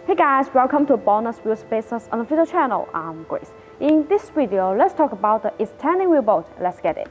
Hey guys, welcome to BONOSS Wheel Spaces on the video channel. I'm Grace. In this video, let's talk about the extended wheel bolt. Let's get it.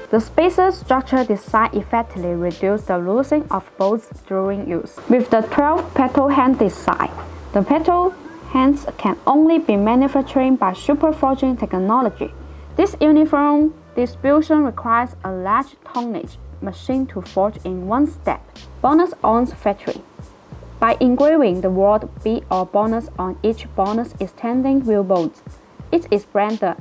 The spacer structure design effectively reduces the loosening of bolts during use. With the 12 petal hand design, the petal hands can only be manufactured by superforging technology. This uniform distribution requires a large tonnage machine to forge in one step. BONOSS owns factory. By engraving the word B or BONOSS on each BONOSS extending wheel bolt, it is branded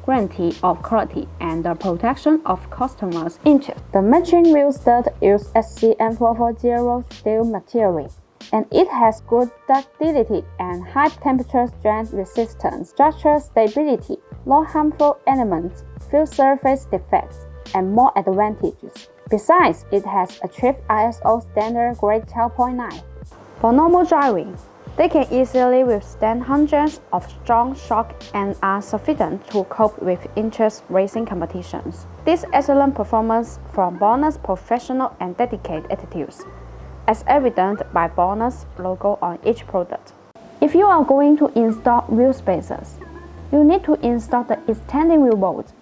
guarantee of quality and the protection of customers' interests. The matching wheel stud uses SCM440 steel material, and it has good ductility and high temperature strength resistance, structural stability, no harmful elements, few surface defects, and more advantages. Besides, it has achieved ISO standard grade 12.9. For normal driving, they can easily withstand hundreds of strong shocks and are sufficient to cope with intense racing competitions. This excellent performance from BONOSS professional and dedicated attitudes, as evident by BONOSS logo on each product. If you are going to install wheel spacers, you need to install the extended wheel bolt.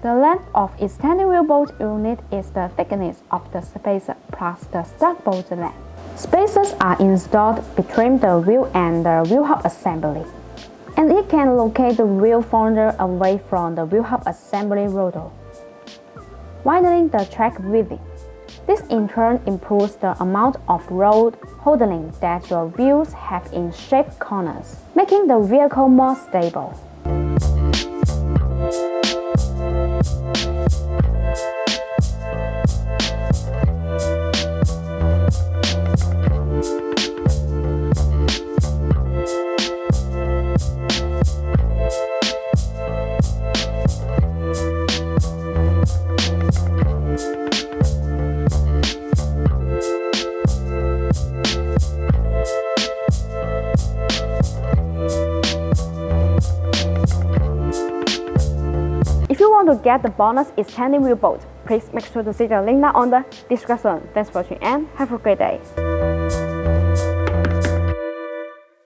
The length of extended wheel bolt unit is the thickness of the spacer plus the stock bolt length. Spacers are installed between the wheel and the wheel hub assembly, and it can locate the wheel further away from the wheel hub assembly rotor, widening the track weaving. This in turn improves the amount of road holding that your wheels have in sharp corners, making the vehicle more stable. If you want to get the BONOSS extended wheel bolt, please make sure to see the link down on the description. Thanks for watching and have a great day.